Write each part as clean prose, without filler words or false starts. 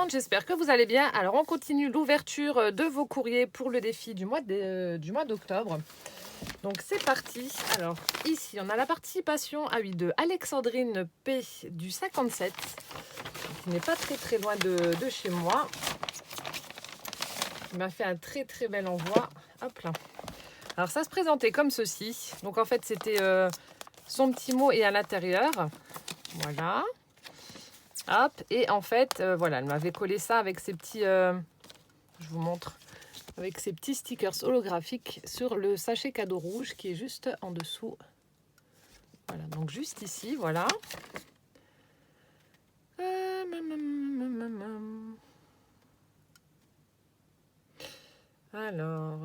monde, j'espère que vous allez bien. Alors on continue l'ouverture de vos courriers pour le défi du mois d'octobre. Donc c'est parti. Alors ici on a la participation à 8 de Alexandrine P du 57, qui n'est pas très loin de chez moi. Il m'a fait un très bel envoi. Hop là. Alors ça se présentait comme ceci. Donc en fait c'était son petit mot et à l'intérieur. Voilà. Hop, et en fait, voilà, elle m'avait collé ça avec ces petits, je vous montre, avec ces petits stickers holographiques sur le sachet cadeau rouge qui est juste en dessous. Voilà, donc juste ici, voilà. Alors,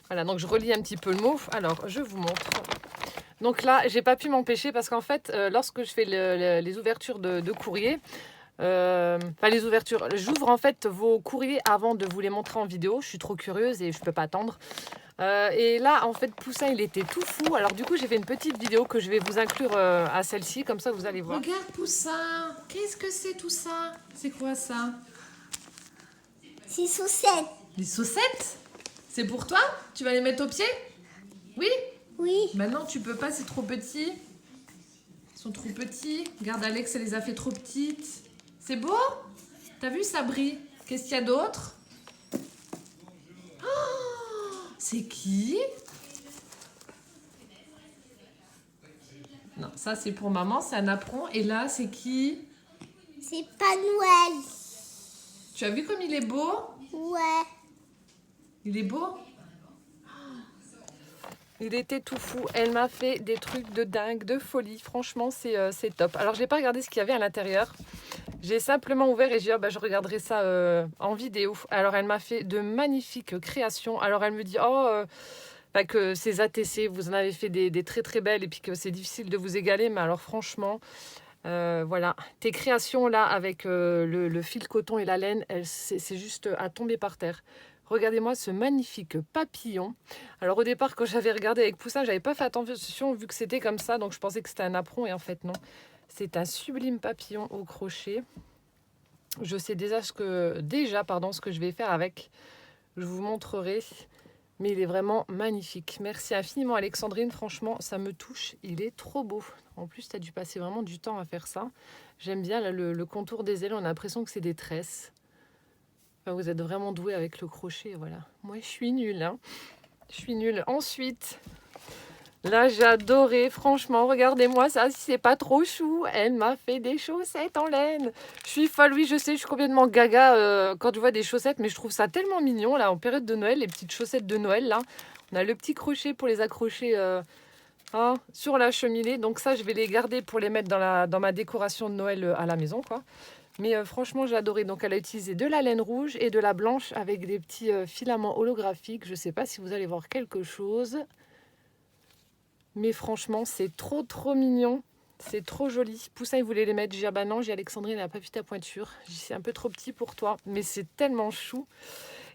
voilà, donc je relis un petit peu le mot. Alors, je vous montre. Donc là, j'ai pas pu m'empêcher parce qu'en fait, lorsque je fais les ouvertures de courrier, enfin les ouvertures, j'ouvre en fait vos courriers avant de vous les montrer en vidéo. Je suis trop curieuse et je peux pas attendre. Et là, en fait, Poussin, il était tout fou. Alors du coup, j'ai fait une petite vidéo que je vais vous inclure à celle-ci, comme ça vous allez voir. Regarde Poussin, qu'est-ce que c'est tout ça? C'est quoi ça? C'est chaussettes. Des chaussettes? C'est pour toi? Tu vas les mettre aux pieds? Oui? Oui. Maintenant, tu peux pas, c'est trop petit. Ils sont trop petits. Regarde, Alex, elle les a fait trop petites. C'est beau? T'as vu, ça brille. Qu'est-ce qu'il y a d'autre? Oh, c'est qui? Non, ça c'est pour maman, c'est un apron. Et là, c'est qui? C'est pas Noël. Tu as vu comme il est beau? Ouais. Il est beau? Il était tout fou. Elle m'a fait des trucs de dingue, de folie. Franchement, c'est top. Alors, je n'ai pas regardé ce qu'il y avait à l'intérieur. J'ai simplement ouvert et j'ai dit, oh, bah, je regarderai ça en vidéo. Alors, elle m'a fait de magnifiques créations. Alors, elle me dit, bah, que ces ATC, vous en avez fait des très belles et puis que c'est difficile de vous égaler. Mais alors, franchement, voilà. Tes créations là, avec le fil coton et la laine, c'est juste à tomber par terre. Regardez-moi ce magnifique papillon. Alors au départ, quand j'avais regardé avec Poussin, j'avais pas fait attention vu que c'était comme ça, donc je pensais que c'était un apron et en fait non. C'est un sublime papillon au crochet. Je sais déjà ce que je vais faire avec. Je vous montrerai, mais il est vraiment magnifique. Merci infiniment Alexandrine, franchement ça me touche, il est trop beau. En plus tu as dû passer vraiment du temps à faire ça. J'aime bien là, le contour des ailes, on a l'impression que c'est des tresses. Enfin, vous êtes vraiment doué avec le crochet, voilà. Moi, je suis nulle, hein. Je suis nulle. Ensuite, là, j'ai adoré. Franchement, regardez-moi ça, si c'est pas trop chou. Elle m'a fait des chaussettes en laine. Je suis folle, oui, je sais, je suis complètement gaga quand je vois des chaussettes, mais je trouve ça tellement mignon, là, en période de Noël, les petites chaussettes de Noël, là. On a le petit crochet pour les accrocher sur la cheminée. Donc ça, je vais les garder pour les mettre dans ma décoration de Noël à la maison, quoi. Mais franchement, j'ai adoré. Donc, elle a utilisé de la laine rouge et de la blanche avec des petits filaments holographiques. Je ne sais pas si vous allez voir quelque chose. Mais franchement, c'est trop mignon. C'est trop joli. Poussin, il voulait les mettre. J'ai dit, ah bah non, j'ai Alexandrine, elle n'a pas vu ta pointure. J'ai dit, c'est un peu trop petit pour toi. Mais c'est tellement chou.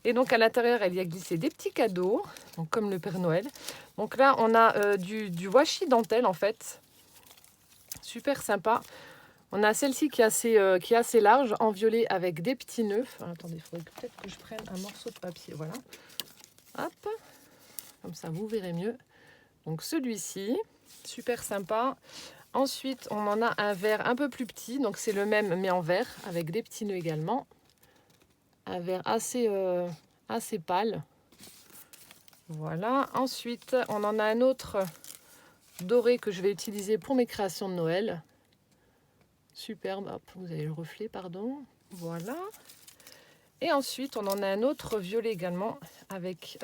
Et donc, à l'intérieur, elle y a glissé des petits cadeaux. Donc, comme le Père Noël. Donc là, on a du washi dentelle, en fait. Super sympa. On a celle-ci qui est assez large, en violet avec des petits nœuds. Enfin, attendez, il faudrait peut-être que je prenne un morceau de papier. Voilà. Hop. Comme ça, vous verrez mieux. Donc celui-ci, super sympa. Ensuite, on en a un vert un peu plus petit. Donc c'est le même, mais en vert, avec des petits nœuds également. Un vert assez pâle. Voilà. Ensuite, on en a un autre doré que je vais utiliser pour mes créations de Noël. Superbe, hop, vous avez le reflet, pardon. Voilà. Et ensuite, on en a un autre violet également avec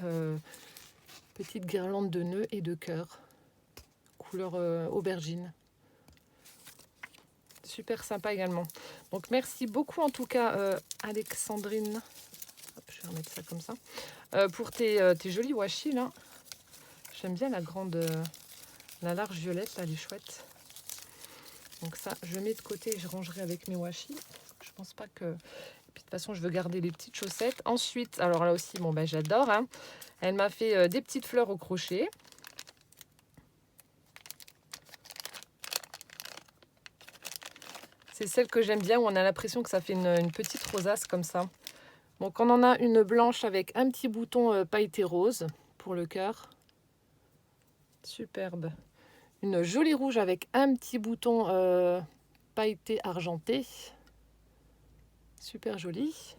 petite guirlande de nœuds et de cœurs. Couleur aubergine. Super sympa également. Donc, merci beaucoup en tout cas, Alexandrine. Hop, je vais remettre ça comme ça. Pour tes jolis washi, là. J'aime bien la large violette, là, elle est chouette. Donc ça, je mets de côté et je rangerai avec mes washi. Je pense pas que... Et puis de toute façon, je veux garder les petites chaussettes. Ensuite, alors là aussi, bon, ben, j'adore. Hein. Elle m'a fait des petites fleurs au crochet. C'est celle que j'aime bien où on a l'impression que ça fait une petite rosace comme ça. Donc on en a une blanche avec un petit bouton pailleté rose pour le cœur. Superbe. Une jolie rouge avec un petit bouton pailleté argenté. Super jolie.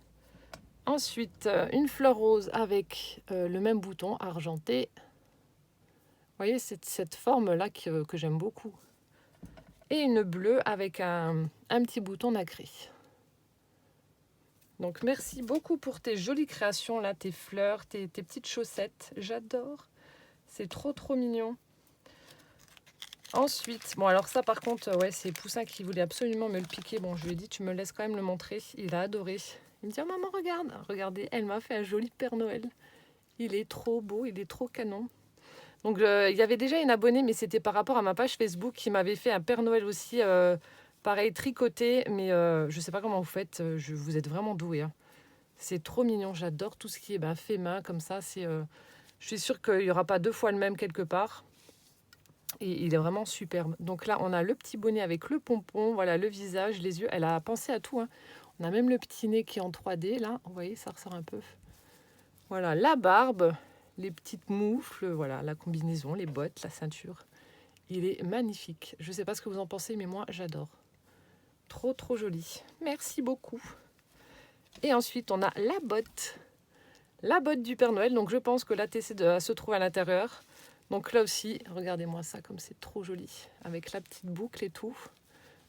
Ensuite, une fleur rose avec le même bouton argenté. Vous voyez, c'est cette forme-là que j'aime beaucoup. Et une bleue avec un petit bouton nacré. Donc merci beaucoup pour tes jolies créations, là, tes fleurs, tes petites chaussettes. J'adore. C'est trop mignon. Ensuite, bon alors ça par contre, ouais, c'est Poussin qui voulait absolument me le piquer. Bon, je lui ai dit, tu me laisses quand même le montrer. Il a adoré. Il me dit, oh, maman, regarde. Regardez, elle m'a fait un joli Père Noël. Il est trop beau, il est trop canon. Donc il y avait déjà une abonnée, mais c'était par rapport à ma page Facebook qui m'avait fait un Père Noël aussi, pareil, tricoté. Mais je ne sais pas comment vous faites, vous êtes vraiment doués. Hein. C'est trop mignon, j'adore tout ce qui est fait main comme ça. Je suis sûre qu'il n'y aura pas deux fois le même quelque part. Et il est vraiment superbe. Donc là, on a le petit bonnet avec le pompon, voilà, le visage, les yeux. Elle a pensé à tout. Hein. On a même le petit nez qui est en 3D, là. Vous voyez, ça ressort un peu. Voilà, la barbe, les petites moufles, voilà, la combinaison, les bottes, la ceinture. Il est magnifique. Je ne sais pas ce que vous en pensez, mais moi, j'adore. Trop joli. Merci beaucoup. Et ensuite, on a la botte. La botte du Père Noël. Donc, je pense que l'ATC se trouve à l'intérieur. Donc là aussi, regardez-moi ça, comme c'est trop joli. Avec la petite boucle et tout.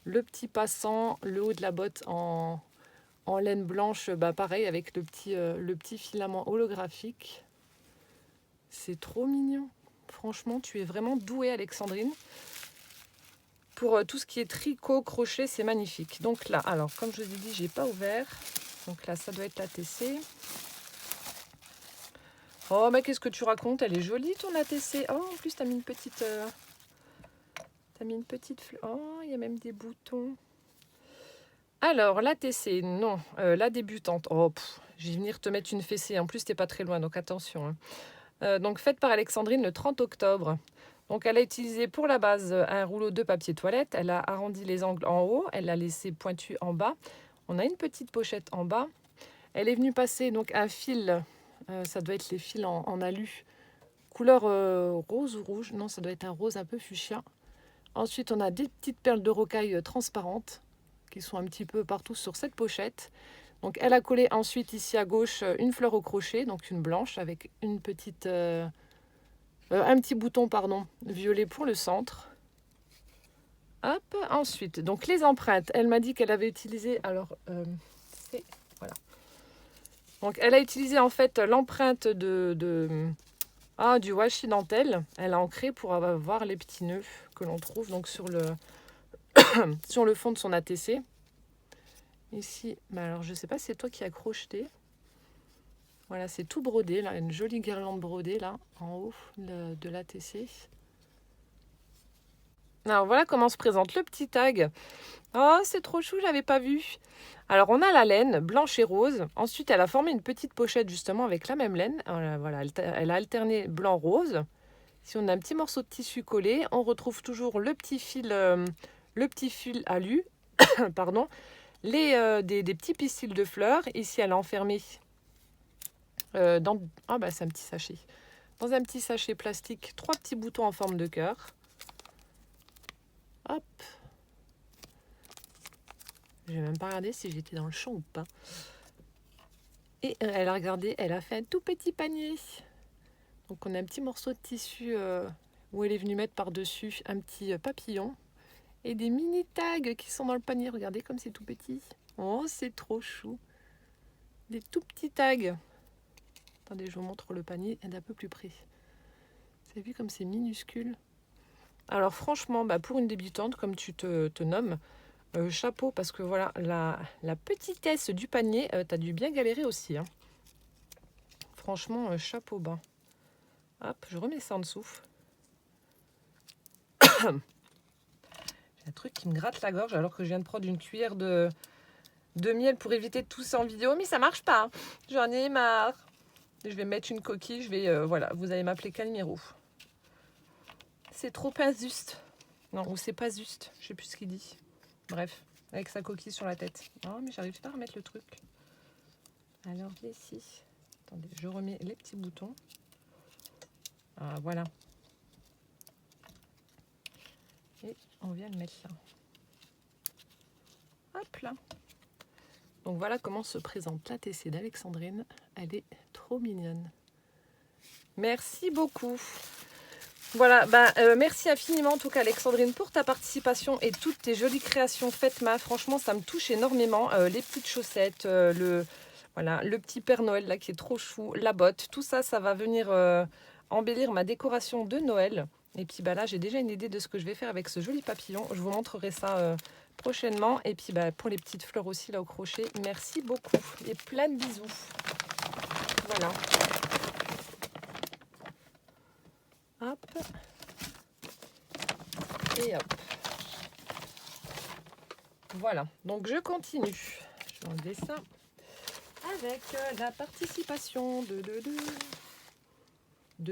Le petit passant, le haut de la botte en laine blanche, pareil, avec le petit filament holographique. C'est trop mignon. Franchement, tu es vraiment douée, Alexandrine. Pour tout ce qui est tricot, crochet, c'est magnifique. Donc là, alors, comme je vous ai dit, j'ai pas ouvert. Donc là, ça doit être l'ATC. Oh, mais qu'est-ce que tu racontes? Elle est jolie, ton ATC. Oh, en plus, t'as mis une petite... fleur. Oh, il y a même des boutons. Alors, l'ATC, non. La débutante. Oh, je vais venir te mettre une fessée. En plus, t'es pas très loin, donc attention. Hein. Donc, faite par Alexandrine le 30 octobre. Donc, elle a utilisé pour la base un rouleau de papier toilette. Elle a arrondi les angles en haut. Elle l'a laissé pointu en bas. On a une petite pochette en bas. Elle est venue passer donc un fil... ça doit être les fils en alu, couleur rose ou rouge. Non, ça doit être un rose un peu fuchsia. Ensuite, on a des petites perles de rocaille transparentes qui sont un petit peu partout sur cette pochette. Donc, elle a collé ensuite ici à gauche une fleur au crochet, donc une blanche avec un petit bouton violet pour le centre. Hop, ensuite, donc les empreintes. Elle m'a dit qu'elle avait utilisé, voilà. Donc, elle a utilisé en fait l'empreinte du washi dentelle. Elle a ancré pour avoir les petits nœuds que l'on trouve donc sur le fond de son ATC. Ici, alors je ne sais pas si c'est toi qui as crocheté. Voilà, c'est tout brodé, là, une jolie guirlande brodée là, en haut de l'ATC. Alors voilà comment se présente le petit tag. Oh, c'est trop chou, j'avais pas vu. Alors, on a la laine blanche et rose. Ensuite, elle a formé une petite pochette justement avec la même laine. Voilà, elle a alterné blanc-rose. Si on a un petit morceau de tissu collé, on retrouve toujours le petit fil alu, pardon, des petits pistils de fleurs. Ici, elle a enfermé c'est un petit sachet. Dans un petit sachet plastique, 3 petits boutons en forme de cœur. Hop. Je n'ai même pas regardé si j'étais dans le champ ou pas. Et elle a regardé, elle a fait un tout petit panier. Donc on a un petit morceau de tissu où elle est venue mettre par-dessus un petit papillon. Et des mini tags qui sont dans le panier. Regardez comme c'est tout petit. Oh, c'est trop chou. Des tout petits tags. Attendez, je vous montre le panier d'un peu plus près. Vous avez vu comme c'est minuscule? Alors franchement, pour une débutante, comme tu te nommes, chapeau, parce que voilà, la petitesse du panier, t'as dû bien galérer aussi. Hein. Franchement, chapeau bas. Hop, je remets ça en dessous. J'ai un truc qui me gratte la gorge alors que je viens de prendre une cuillère de miel pour éviter de tousser en vidéo, mais ça marche pas. Hein. J'en ai marre. Je vais mettre une coquille, voilà, vous allez m'appeler Calimero. C'est trop injuste. Non, ou c'est pas juste, je sais plus ce qu'il dit. Bref. avec sa coquille sur la tête. Oh, mais j'arrive pas à remettre le truc. Alors, ici. Attendez, je remets les petits boutons. Ah, voilà. Et on vient le mettre là. Hop là. Donc voilà comment se présente la TC d'Alexandrine. Elle est trop mignonne. Merci beaucoup. Voilà, merci infiniment en tout cas Alexandrine pour ta participation et toutes tes jolies créations faites main. Franchement, ça me touche énormément. Les petites chaussettes, le petit Père Noël là qui est trop chou, la botte, tout ça, ça va venir embellir ma décoration de Noël. Et puis là, j'ai déjà une idée de ce que je vais faire avec ce joli papillon. Je vous montrerai ça prochainement. Et puis pour les petites fleurs aussi là au crochet, merci beaucoup et plein de bisous. Voilà. Hop. Et hop. Voilà, donc je continue. Je vais enlever ça avec la participation de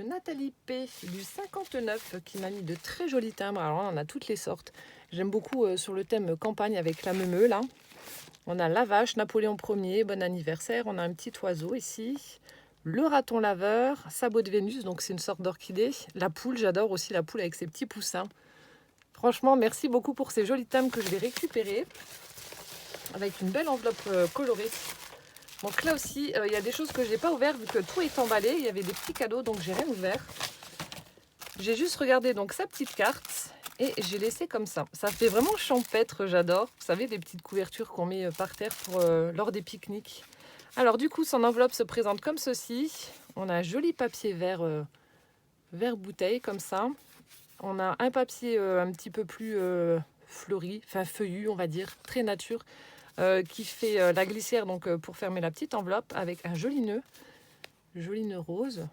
Nathalie P du 59 qui m'a mis de très jolis timbres. Alors on a toutes les sortes. J'aime beaucoup sur le thème campagne avec la meumeux là. On a la vache, Napoléon Ier, bon anniversaire. On a un petit oiseau ici. Le raton laveur, sabot de Vénus, donc c'est une sorte d'orchidée. La poule, j'adore aussi la poule avec ses petits poussins. Franchement, merci beaucoup pour ces jolis timbres que je vais récupérer avec une belle enveloppe colorée. Donc là aussi, il y a des choses que je n'ai pas ouvertes vu que tout est emballé. Il y avait des petits cadeaux, donc j'ai rien ouvert. J'ai juste regardé donc sa petite carte et j'ai laissé comme ça. Ça fait vraiment champêtre, j'adore. Vous savez, des petites couvertures qu'on met par terre pour lors des pique-niques. Alors du coup, son enveloppe se présente comme ceci. On a un joli papier vert, vert bouteille comme ça. On a un papier un petit peu plus fleuri, enfin feuillu, on va dire, très nature, qui fait la glissière donc pour fermer la petite enveloppe avec un joli nœud rose.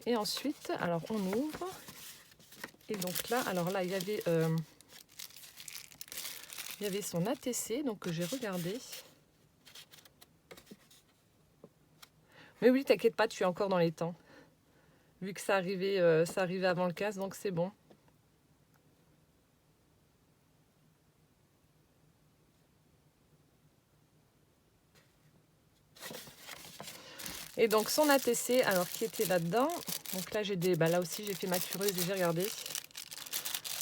Et ensuite, alors on ouvre. Et donc là, alors là, il y avait son ATC, donc que j'ai regardé. Mais oui, t'inquiète pas, tu es encore dans les temps. Vu que ça arrivait avant le casse, donc c'est bon. Et donc son ATC, alors qui était là-dedans. Donc là, là aussi, j'ai fait ma curieuse et j'ai regardé.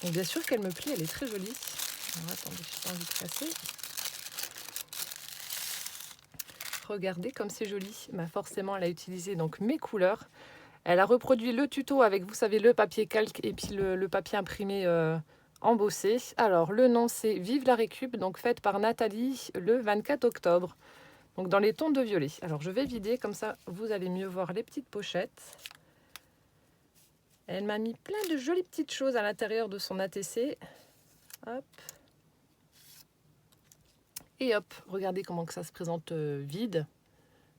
Donc bien sûr qu'elle me plaît, elle est très jolie. Alors attendez, je n'ai pas envie de casser. Regardez comme c'est joli. Forcément, elle a utilisé donc mes couleurs. Elle a reproduit le tuto avec, vous savez, le papier calque et puis le papier imprimé embossé. Alors, le nom, c'est Vive la récup, donc faite par Nathalie le 24 octobre. Donc, dans les tons de violet. Alors, je vais vider, comme ça, vous allez mieux voir les petites pochettes. Elle m'a mis plein de jolies petites choses à l'intérieur de son ATC. Hop. Et hop, regardez comment que ça se présente vide.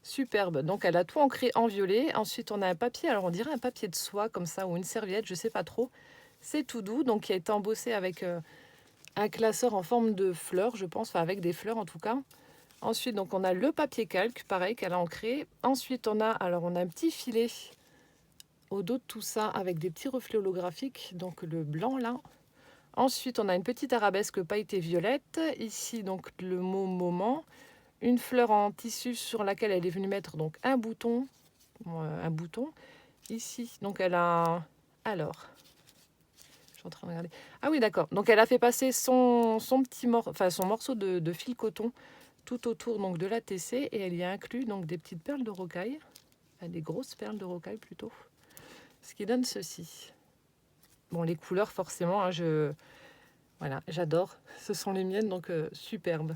Superbe. Donc, elle a tout ancré en violet. Ensuite, on a un papier. Alors, on dirait un papier de soie comme ça ou une serviette, je ne sais pas trop. C'est tout doux. Donc, qui a été embossé avec un classeur en forme de fleurs, je pense. Enfin, avec des fleurs en tout cas. Ensuite, donc, on a le papier calque, pareil, qu'elle a ancré. Ensuite, on a un petit filet au dos de tout ça avec des petits reflets holographiques. Donc, le blanc là. Ensuite, on a une petite arabesque pailletée violette. Ici, donc, le mot moment. Une fleur en tissu sur laquelle elle est venue mettre donc un bouton. Ici. Donc, elle a... Alors, je suis en train de regarder. Ah oui, d'accord. Donc, elle a fait passer son morceau de fil coton tout autour donc, de la TC et elle y a inclus donc, des petites perles de rocaille. Enfin, des grosses perles de rocaille plutôt. Ce qui donne ceci. Bon, les couleurs, forcément, hein, voilà, j'adore. Ce sont les miennes, donc superbes.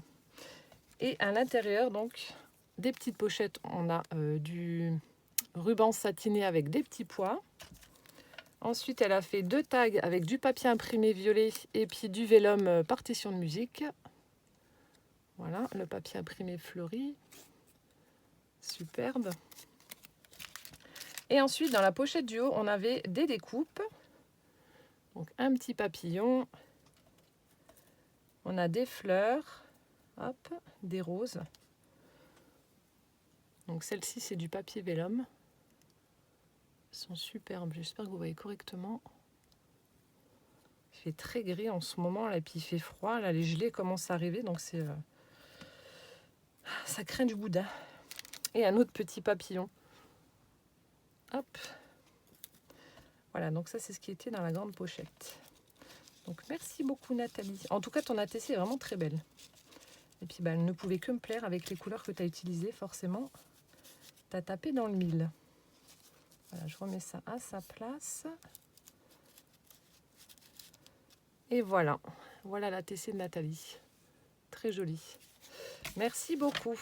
Et à l'intérieur, donc, des petites pochettes. On a du ruban satiné avec des petits pois. Ensuite, elle a fait 2 tags avec du papier imprimé violet et puis du vélum partition de musique. Voilà, le papier imprimé fleuri. Superbe. Et ensuite, dans la pochette du haut, on avait des découpes. Donc, un petit papillon. On a des fleurs. Hop, des roses. Donc, celle-ci, c'est du papier vélum. Elles sont superbes. J'espère que vous voyez correctement. fait très gris en ce moment, là, et puis il fait froid. Là, les gelées commencent à arriver, donc ça craint du boudin. Et un autre petit papillon. Hop. Voilà, donc ça, c'est ce qui était dans la grande pochette. Donc, merci beaucoup, Nathalie. En tout cas, ton ATC est vraiment très belle. Et puis, elle ne pouvait que me plaire avec les couleurs que tu as utilisées, forcément. Tu as tapé dans le mille. Voilà, je remets ça à sa place. Et voilà. Voilà l'ATC de Nathalie. Très jolie. Merci beaucoup.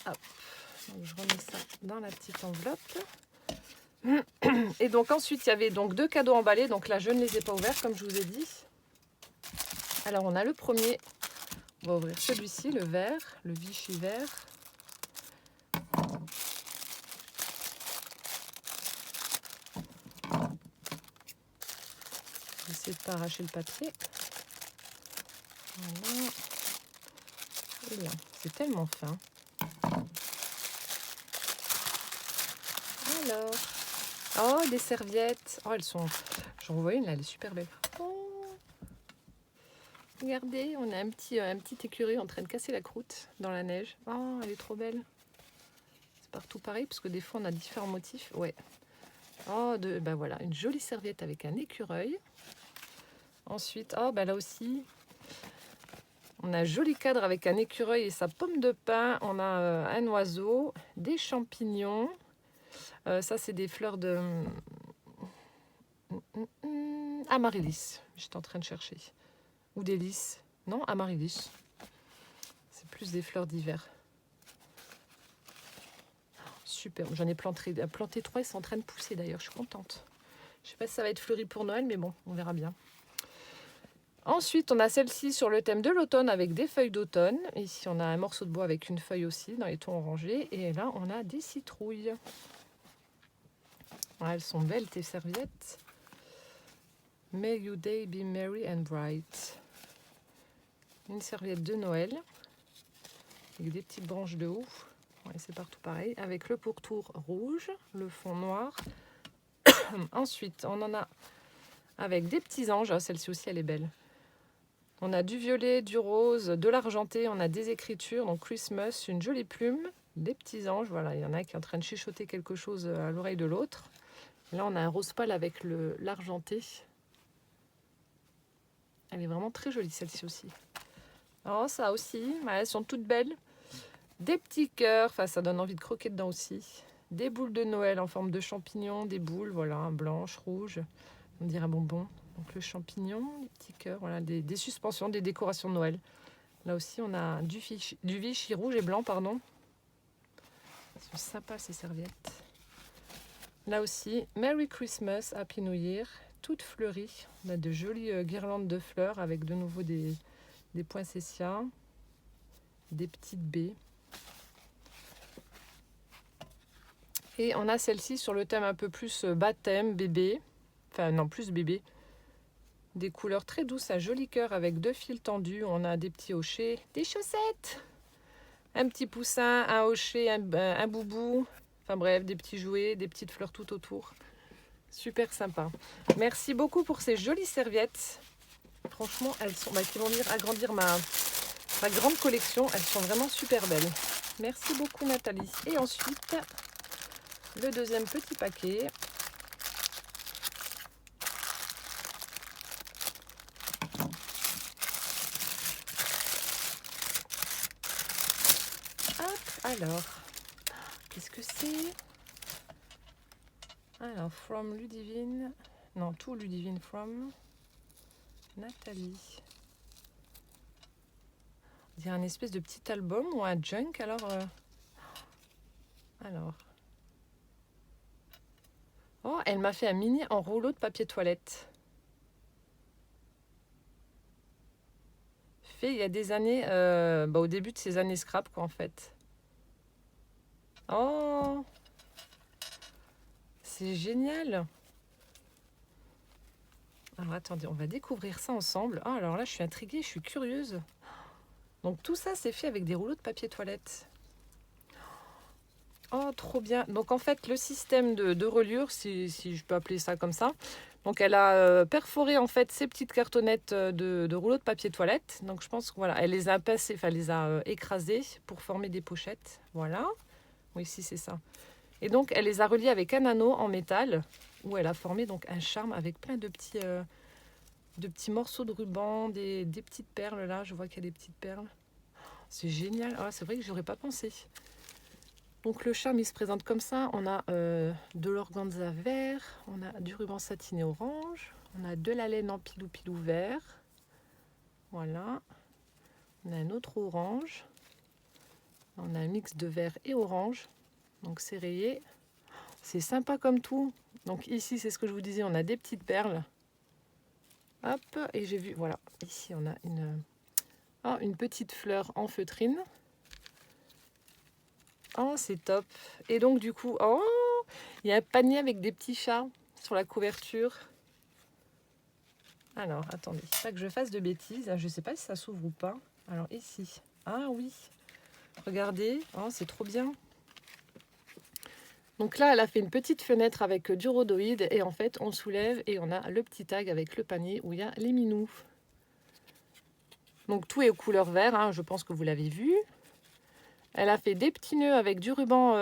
Hop. Donc, je remets ça dans la petite enveloppe. Et donc ensuite, il y avait donc 2 cadeaux emballés. Donc là, je ne les ai pas ouverts, comme je vous ai dit. Alors, on a le premier. On va ouvrir celui-ci, le vert, le Vichy vert. J'essaie de ne pas arracher le papier. Voilà. Et là, c'est tellement fin. Alors, oh, des serviettes. Oh, elles sont... J'en vois une là, elle est super belle. Oh. Regardez, on a un petit écureuil en train de casser la croûte dans la neige. Oh, elle est trop belle. C'est partout pareil, parce que des fois on a différents motifs. Ouais. Oh, ben voilà, une jolie serviette avec un écureuil. Ensuite, oh, ben là aussi, on a un joli cadre avec un écureuil et sa pomme de pin. On a un oiseau, des champignons. Ça, c'est des fleurs de amaryllis. J'étais en train de chercher. Ou des lys. Non, amaryllis. C'est plus des fleurs d'hiver. Super. J'en ai planté 3. Ils sont en train de pousser d'ailleurs. Je suis contente. Je ne sais pas si ça va être fleuri pour Noël, mais bon, on verra bien. Ensuite, on a celle-ci sur le thème de l'automne avec des feuilles d'automne. Ici, on a un morceau de bois avec une feuille aussi dans les tons orangés. Et là, on a des citrouilles. Ah, elles sont belles, tes serviettes. May your day be merry and bright. Une serviette de Noël. Avec des petites branches de haut. Ouais, c'est partout pareil. Avec le pourtour rouge, le fond noir. Ensuite, on en a avec des petits anges. Ah, celle-ci aussi, elle est belle. On a du violet, du rose, de l'argenté. On a des écritures. Donc Christmas, une jolie plume. Des petits anges. Voilà, il y en a qui est en train de chuchoter quelque chose à l'oreille de l'autre. Là, on a un rose pâle avec l'argenté. Elle est vraiment très jolie, celle-ci aussi. Oh, ça aussi, elles sont toutes belles. Des petits cœurs, enfin, ça donne envie de croquer dedans aussi. Des boules de Noël en forme de champignons, des boules, voilà, blanches, rouges. On dirait un bonbon. Donc le champignon, les petits cœurs, voilà, des suspensions, des décorations de Noël. Là aussi, on a du Vichy rouge et blanc, pardon. Elles sont sympas, ces serviettes. Là aussi, Merry Christmas, Happy New Year, toutes fleuries. On a de jolies guirlandes de fleurs avec de nouveau des poinsettias, des petites baies. Et on a celle-ci sur le thème un peu plus baptême, bébé. Enfin non, plus bébé. Des couleurs très douces, un joli cœur avec 2 fils tendus. On a des petits hochets, des chaussettes, un petit poussin, un hochet, un boubou. Enfin bref, des petits jouets, des petites fleurs tout autour. Super sympa. Merci beaucoup pour ces jolies serviettes. Franchement, elles sont qui vont venir agrandir ma grande collection. Elles sont vraiment super belles. Merci beaucoup, Nathalie. Et ensuite, le deuxième petit paquet. Hop, alors, qu'est-ce que c'est? Alors, from Ludivine. Non, tout Ludivine from Nathalie. Il y a un espèce de petit album ou un junk. Alors. Oh, elle m'a fait un mini en rouleau de papier toilette. Fait il y a des années, au début de ces années scrap, quoi, en fait. Oh, c'est génial. Alors, attendez, on va découvrir ça ensemble. Oh, alors là, je suis intriguée, je suis curieuse. Donc, tout ça, c'est fait avec des rouleaux de papier toilette. Oh, trop bien. Donc, en fait, le système de reliure, si je peux appeler ça comme ça, Donc elle a perforé en fait ces petites cartonnettes de rouleaux de papier toilette. Donc je pense que voilà, elle les a pincées, enfin elle les a écrasées pour former des pochettes. Voilà. Oui, si c'est ça. Et donc elle les a reliées avec un anneau en métal où elle a formé donc un charme avec plein de petits morceaux de ruban, des petites perles là. Je vois qu'il y a des petites perles. C'est génial. Ah, c'est vrai que j'aurais pas pensé. Donc le charme il se présente comme ça. On a de l'organza vert, on a du ruban satiné orange, on a de la laine en pilou-pilou vert. Voilà. On a un autre orange. On a un mix de vert et orange. Donc c'est rayé. C'est sympa comme tout. Donc ici c'est ce que je vous disais, on a des petites perles. Hop, et j'ai vu, voilà, ici on a une petite fleur en feutrine. Oh, c'est top. Et donc du coup, oh, il y a un panier avec des petits chats sur la couverture. Alors, attendez, pas que je fasse de bêtises. Je ne sais pas si ça s'ouvre ou pas. Alors ici, ah oui, regardez, oh, c'est trop bien. Donc là, elle a fait une petite fenêtre avec du rhodoïde et en fait, on soulève et on a le petit tag avec le panier où il y a les minous. Donc tout est aux couleurs vert, hein, je pense que vous l'avez vu. Elle a fait des petits nœuds avec du ruban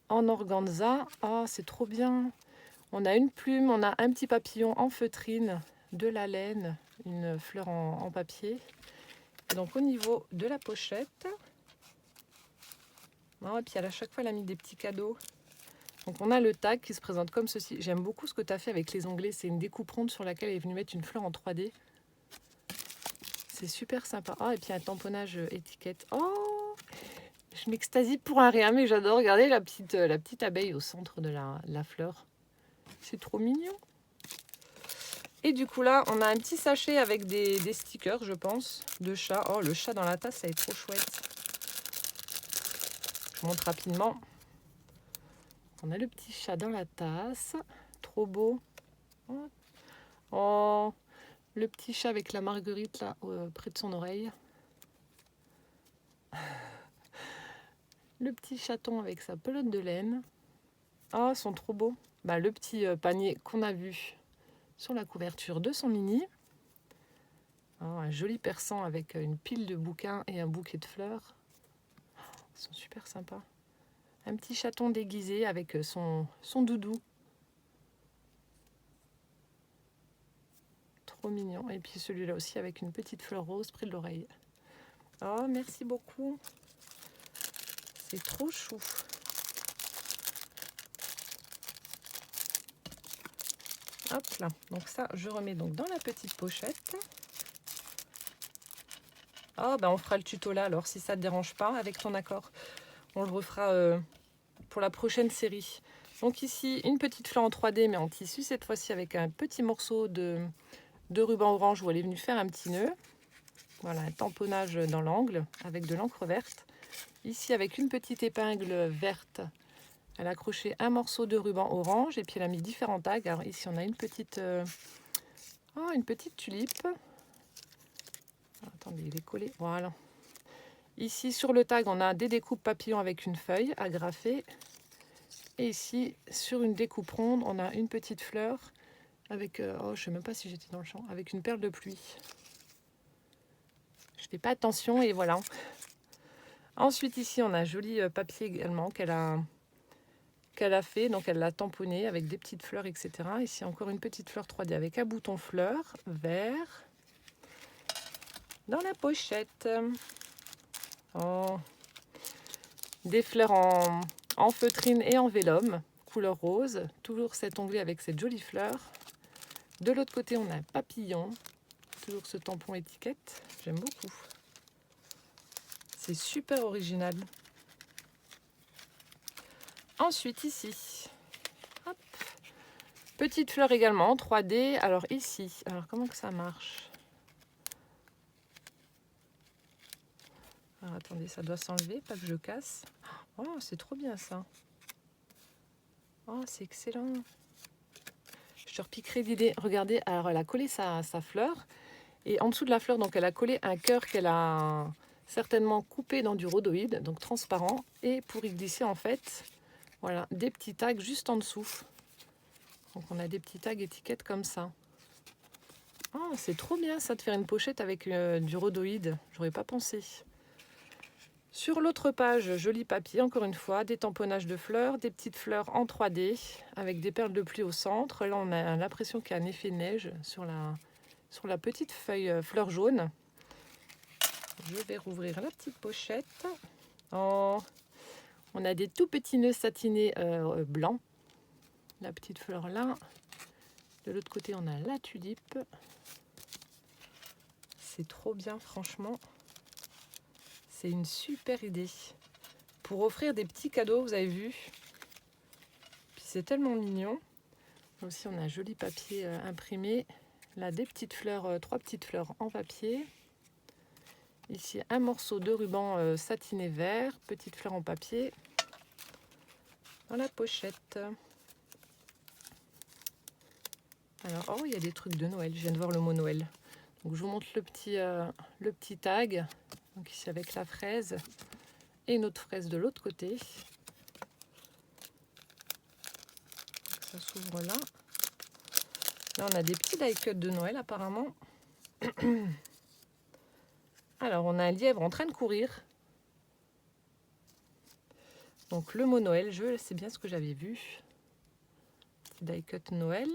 en organza. Ah, c'est trop bien. On a une plume, on a un petit papillon en feutrine, de la laine, une fleur en papier. Et donc au niveau de la pochette, et puis à chaque fois elle a mis des petits cadeaux. Donc on a le tag qui se présente comme ceci. J'aime beaucoup ce que tu as fait avec les onglets. C'est une découpe ronde sur laquelle elle est venue mettre une fleur en 3D. C'est super sympa. Ah, et puis un tamponnage étiquette. Oh, je m'extasie pour un rien, mais j'adore. Regardez la petite abeille au centre de la fleur. C'est trop mignon. Et du coup là, on a un petit sachet avec des stickers, je pense, de chat. Oh, le chat dans la tasse, ça est trop chouette. Je vous montre rapidement. On a le petit chat dans la tasse. Trop beau. Oh, le petit chat avec la marguerite là, près de son oreille. Le petit chaton avec sa pelote de laine. Ah, ils sont trop beaux. Bah, le petit panier qu'on a vu sur la couverture de son mini. Oh, un joli persan avec une pile de bouquins et un bouquet de fleurs. Ils sont super sympas. Un petit chaton déguisé avec son doudou. Trop mignon. Et puis celui-là aussi avec une petite fleur rose près de l'oreille. Oh, merci beaucoup. C'est trop chou. Hop là. Donc ça, je remets donc dans la petite pochette. Ah, ben on fera le tuto là alors, si ça ne te dérange pas, avec ton accord. On le refera pour la prochaine série. Donc ici, une petite fleur en 3D, mais en tissu, cette fois-ci avec un petit morceau de ruban orange où elle est venue faire un petit nœud. Voilà, un tamponnage dans l'angle avec de l'encre verte. Ici, avec une petite épingle verte, elle a accroché un morceau de ruban orange et puis elle a mis différents tags. Alors ici, on a une petite tulipe. Attendez, il est collé. Voilà. Ici, sur le tag, on a des découpes papillons avec une feuille agrafée. Et ici, sur une découpe ronde, on a une petite fleur avec, je ne sais même pas si j'étais dans le champ, avec une perle de pluie. Je ne fais pas attention et voilà. Ensuite, ici, on a un joli papier également qu'elle a fait. Donc, elle l'a tamponné avec des petites fleurs, etc. Ici, encore une petite fleur 3D avec un bouton fleur vert. Dans la pochette, oh, des fleurs en feutrine et en vélum, couleur rose. Toujours cet onglet avec cette jolie fleur. De l'autre côté, on a un papillon. Toujours ce tampon étiquette. J'aime beaucoup. C'est super original. Ensuite, ici, hop, petite fleur également en 3D. Alors ici, alors comment que ça marche? Alors attendez, ça doit s'enlever, pas que je casse. Oh, c'est trop bien ça. Oh, c'est excellent. Je te repiquerai l'idée. Regardez, alors elle a collé sa fleur. Et en dessous de la fleur, donc elle a collé un cœur qu'elle a certainement coupé dans du rhodoïde, donc transparent. Et pour y glisser en fait, voilà, des petits tags juste en dessous. Donc on a des petits tags étiquettes comme ça. Oh, c'est trop bien ça de faire une pochette avec du rhodoïde. J'aurais pas pensé. Sur l'autre page, joli papier, encore une fois, des tamponnages de fleurs, des petites fleurs en 3D avec des perles de pluie au centre. Là, on a l'impression qu'il y a un effet neige sur la petite feuille fleur jaune. Je vais rouvrir la petite pochette. Oh, on a des tout petits nœuds satinés blancs. La petite fleur là. De l'autre côté, on a la tulipe. C'est trop bien, franchement. C'est une super idée. Pour offrir des petits cadeaux, vous avez vu. Puis c'est tellement mignon. Là aussi, on a un joli papier imprimé. Là, des petites fleurs, 3 petites fleurs en papier. Ici, un morceau de ruban satiné vert. Petite fleur en papier. Dans la pochette. Alors, oh, il y a des trucs de Noël. Je viens de voir le mot Noël. Donc, je vous montre le petit tag. Donc, ici, avec la fraise. Et une autre fraise de l'autre côté. Donc, ça s'ouvre là. Là, on a des petits die cuts de Noël, apparemment. Alors, on a un lièvre en train de courir. Donc, le mot Noël, c'est bien ce que j'avais vu. Petit die cut Noël.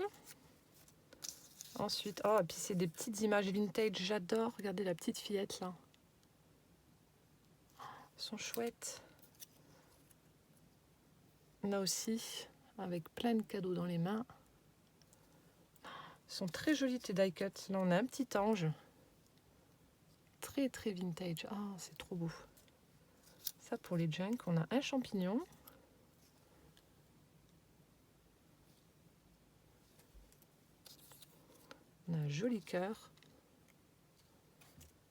Ensuite, oh, et puis c'est des petites images vintage. J'adore. Regardez la petite fillette, là. Elles sont chouettes. Là aussi, avec plein de cadeaux dans les mains. Ils sont très jolis, tes die cuts. Là, on a un petit ange. Très, très vintage. Ah, oh, c'est trop beau. Ça, pour les junk, on a un champignon. On a un joli cœur.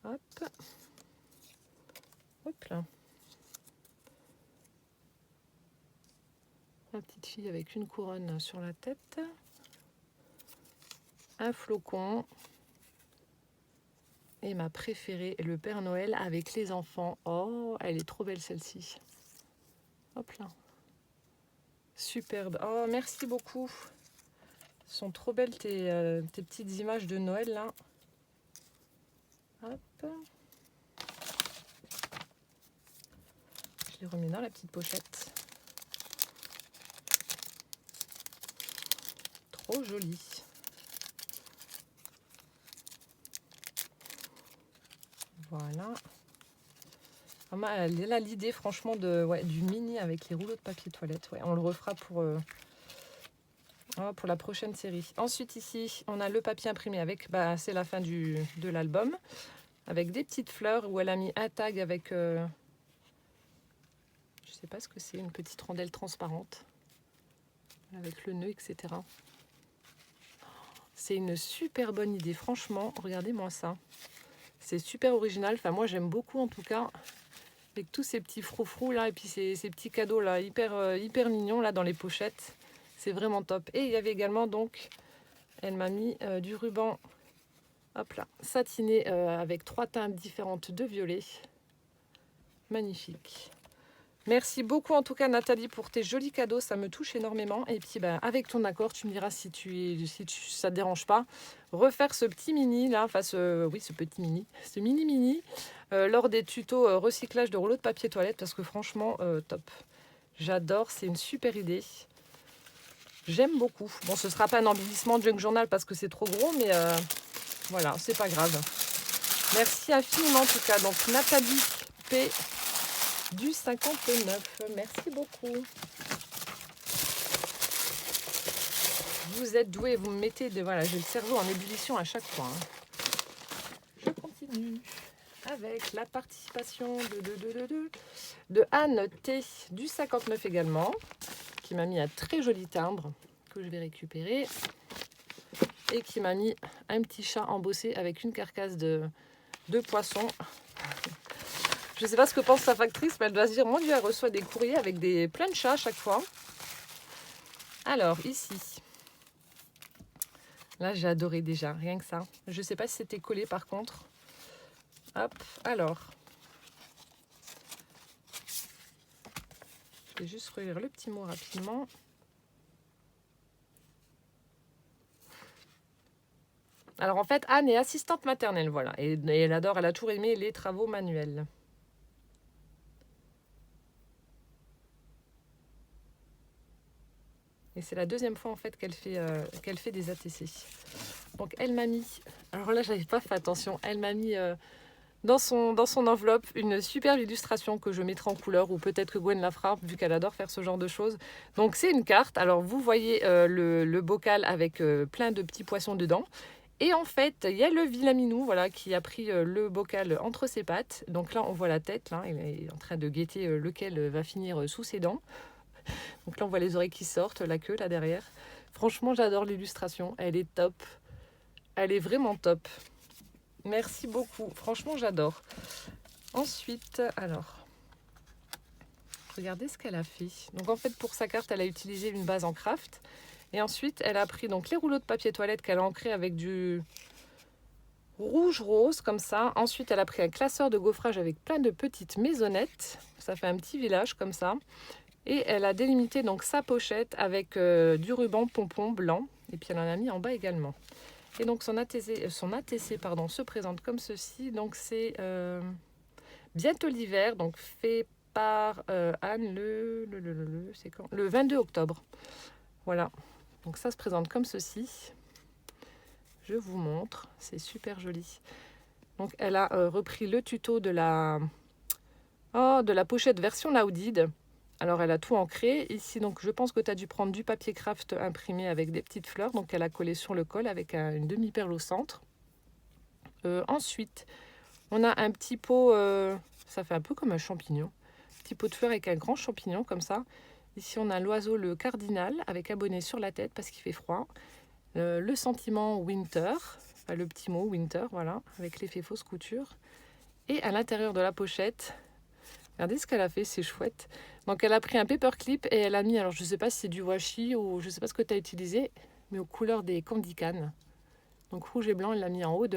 Hop. Hop là. La petite fille avec une couronne sur la tête. Un flocon. Et ma préférée, le Père Noël avec les enfants. Oh, elle est trop belle celle-ci. Hop là. Superbe. Oh, merci beaucoup. Elles sont trop belles tes petites images de Noël là. Hop. Je les remets dans la petite pochette. Trop joli. Voilà. Elle a l'idée franchement du mini avec les rouleaux de papier toilette. Ouais, on le refera pour la prochaine série. Ensuite ici, on a le papier imprimé avec, c'est la fin de l'album. Avec des petites fleurs où elle a mis un tag avec, je sais pas ce que c'est, une petite rondelle transparente. Avec le nœud, etc. C'est une super bonne idée, franchement, regardez-moi ça. C'est super original, enfin moi j'aime beaucoup en tout cas. Avec tous ces petits froufrous là, et puis ces petits cadeaux là, hyper mignons là dans les pochettes. C'est vraiment top. Et il y avait également donc, elle m'a mis du ruban, hop là, satiné avec 3 teintes différentes de violet. Magnifique. Merci beaucoup en tout cas Nathalie pour tes jolis cadeaux, ça me touche énormément. Et puis avec ton accord, tu me diras si ça te dérange pas, refaire ce petit mini là, enfin ce mini lors des tutos recyclage de rouleaux de papier toilette parce que franchement top. J'adore, c'est une super idée. J'aime beaucoup. Bon, ce sera pas un embellissement junk journal parce que c'est trop gros, mais voilà, c'est pas grave. Merci infiniment en tout cas. Donc Nathalie P. du 59. Merci beaucoup. Vous êtes doués, vous me mettez voilà, j'ai le cerveau en ébullition à chaque fois. Hein. Je continue avec la participation de Anne T du 59 également, qui m'a mis un très joli timbre que je vais récupérer et qui m'a mis un petit chat embossé avec une carcasse de poisson. Je ne sais pas ce que pense sa factrice, mais elle doit se dire, mon Dieu, elle reçoit des courriers avec plein de chats à chaque fois. Alors, ici. Là, j'ai adoré déjà, rien que ça. Je ne sais pas si c'était collé par contre. Hop, alors. Je vais juste relire le petit mot rapidement. Alors en fait, Anne est assistante maternelle, voilà. Et elle adore, elle a toujours aimé les travaux manuels. Et c'est la deuxième fois en fait qu'elle fait des ATC. Donc elle m'a mis, alors là j'avais pas fait attention, elle m'a mis dans son enveloppe une superbe illustration que je mettrai en couleur, ou peut-être que Gwen la fera vu qu'elle adore faire ce genre de choses. Donc c'est une carte, alors vous voyez le bocal avec plein de petits poissons dedans. Et en fait, il y a le vilain minou, voilà, qui a pris le bocal entre ses pattes. Donc là, on voit la tête, là, il est en train de guetter lequel va finir sous ses dents. Donc là, on voit les oreilles qui sortent, la queue là derrière. Franchement, j'adore l'illustration, elle est top. Elle est vraiment top. Merci beaucoup, franchement, j'adore. Ensuite, alors, regardez ce qu'elle a fait. Donc en fait, pour sa carte, elle a utilisé une base en craft. Et ensuite, elle a pris donc les rouleaux de papier toilette qu'elle a ancrés avec du rouge rose comme ça. Ensuite, elle a pris un classeur de gaufrage avec plein de petites maisonnettes. Ça fait un petit village comme ça. Et elle a délimité donc sa pochette avec du ruban pompon blanc. Et puis elle en a mis en bas également. Et donc son ATC se présente comme ceci. Donc c'est bientôt l'hiver, donc fait par Anne c'est quand le 22 octobre. Voilà. Donc ça se présente comme ceci. Je vous montre, c'est super joli. Donc elle a repris le tuto de la pochette version Laudide. Alors elle a tout ancré. Ici, donc je pense que tu as dû prendre du papier craft imprimé avec des petites fleurs. Donc elle a collé sur le col avec une demi-perle au centre. Ensuite, on a un petit pot, ça fait un peu comme un champignon. Petit pot de fleurs avec un grand champignon comme ça. Ici, on a l'oiseau, le cardinal, avec un bonnet sur la tête parce qu'il fait froid. Le sentiment winter, enfin, le petit mot winter, voilà, avec l'effet fausse couture. Et à l'intérieur de la pochette, regardez ce qu'elle a fait, c'est chouette. Donc elle a pris un paperclip et elle a mis, alors je ne sais pas si c'est du washi ou je ne sais pas ce que tu as utilisé, mais aux couleurs des candy can. Donc rouge et blanc, elle l'a mis en haut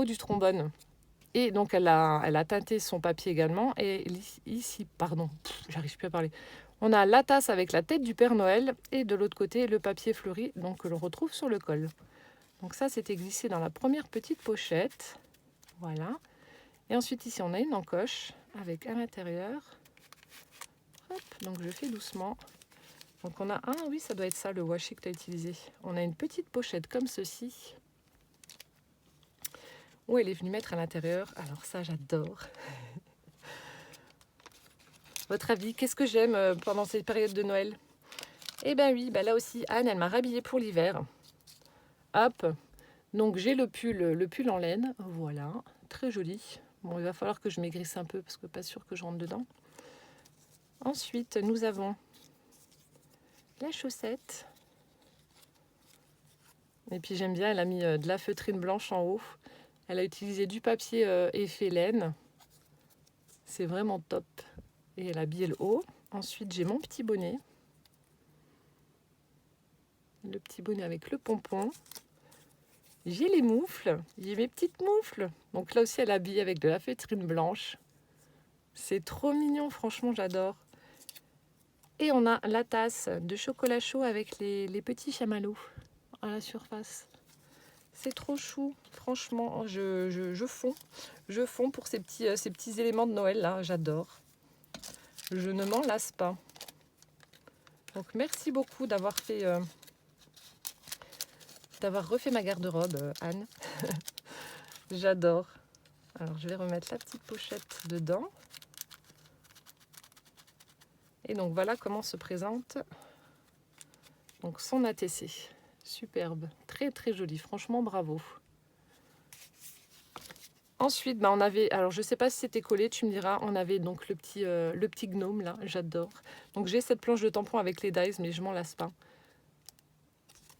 du trombone. Et donc elle a teinté son papier également. Et ici, pardon, j'arrive plus à parler. On a la tasse avec la tête du Père Noël et de l'autre côté le papier fleuri, donc que l'on retrouve sur le col. Donc ça, c'était glissé dans la première petite pochette. Voilà. Et ensuite ici, on a une encoche avec à l'intérieur. Hop, donc je fais doucement. Donc on a oui, ça doit être ça le washi que tu as utilisé. On a une petite pochette comme ceci, où elle est venue mettre à l'intérieur. Alors ça, j'adore. Votre avis, qu'est-ce que j'aime pendant cette période de Noël? Eh ben oui, là aussi, Anne, elle m'a rhabillée pour l'hiver. Hop, donc j'ai le pull en laine, voilà, très joli. Bon, il va falloir que je maigrisse un peu parce que pas sûr que je rentre dedans. Ensuite, nous avons la chaussette. Et puis j'aime bien, elle a mis de la feutrine blanche en haut. Elle a utilisé du papier effet laine. C'est vraiment top. Et elle a habillé le haut. Ensuite, j'ai mon petit bonnet. Le petit bonnet avec le pompon. J'ai les moufles. J'ai mes petites moufles. Donc là aussi, elle a habillé avec de la feutrine blanche. C'est trop mignon, franchement, j'adore. Et on a la tasse de chocolat chaud avec les petits chamallows à la surface. C'est trop chou, franchement, je fonds. Je fonds pour ces petits éléments de Noël là, j'adore. Je ne m'en lasse pas. Donc merci beaucoup d'avoir refait ma garde-robe, Anne. J'adore. Alors je vais remettre la petite pochette dedans. Et donc voilà comment se présente donc son ATC. Superbe, très très joli, franchement bravo. Ensuite, on avait, alors je sais pas si c'était collé, tu me diras, on avait donc le petit gnome là, j'adore. Donc j'ai cette planche de tampon avec les dies, mais je m'en lasse pas.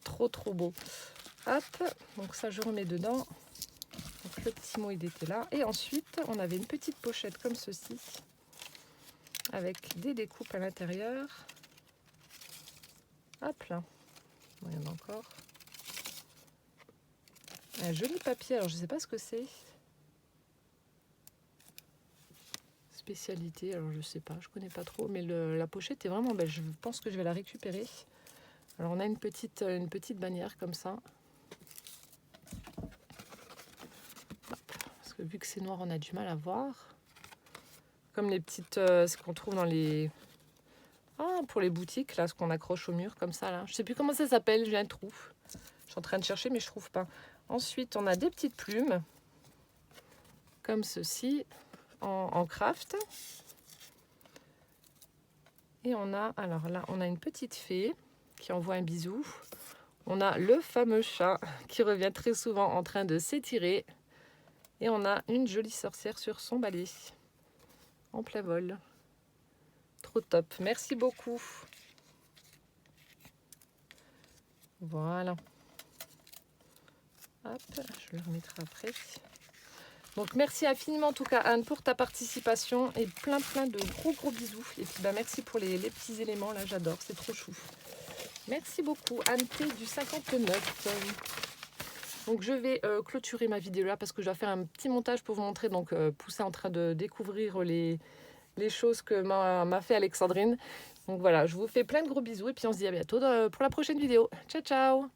Trop trop beau. Hop, donc ça je remets dedans. Donc le petit mot il était là. Et ensuite, on avait une petite pochette comme ceci, avec des découpes à l'intérieur. Hop là, bon, il y en a encore. Un joli papier, alors je sais pas ce que c'est. Spécialité, alors je sais pas, je connais pas trop, mais la pochette est vraiment belle. Je pense que je vais la récupérer. Alors on a une petite bannière comme ça. vu que c'est noir, on a du mal à voir. Comme les petites, ce qu'on trouve dans les... Ah, pour les boutiques, là, ce qu'on accroche au mur, comme ça, là. Je sais plus comment ça s'appelle, je viens de trouver. Je suis en train de chercher, mais je trouve pas. Ensuite, on a des petites plumes, comme ceci, en craft. Et on a, alors là, on a une petite fée qui envoie un bisou. On a le fameux chat qui revient très souvent en train de s'étirer. Et on a une jolie sorcière sur son balai, en plein vol. Trop top. Merci beaucoup. Voilà. Hop, je le remettrai après. Donc merci infiniment en tout cas Anne pour ta participation et plein de gros bisous. Et puis merci pour les petits éléments là, j'adore, c'est trop chou. Merci beaucoup Anne T du 59. Donc je vais clôturer ma vidéo là parce que je dois faire un petit montage pour vous montrer donc Poussin en train de découvrir les choses que m'a fait Alexandrine. Donc voilà, je vous fais plein de gros bisous et puis on se dit à bientôt pour la prochaine vidéo. Ciao ciao.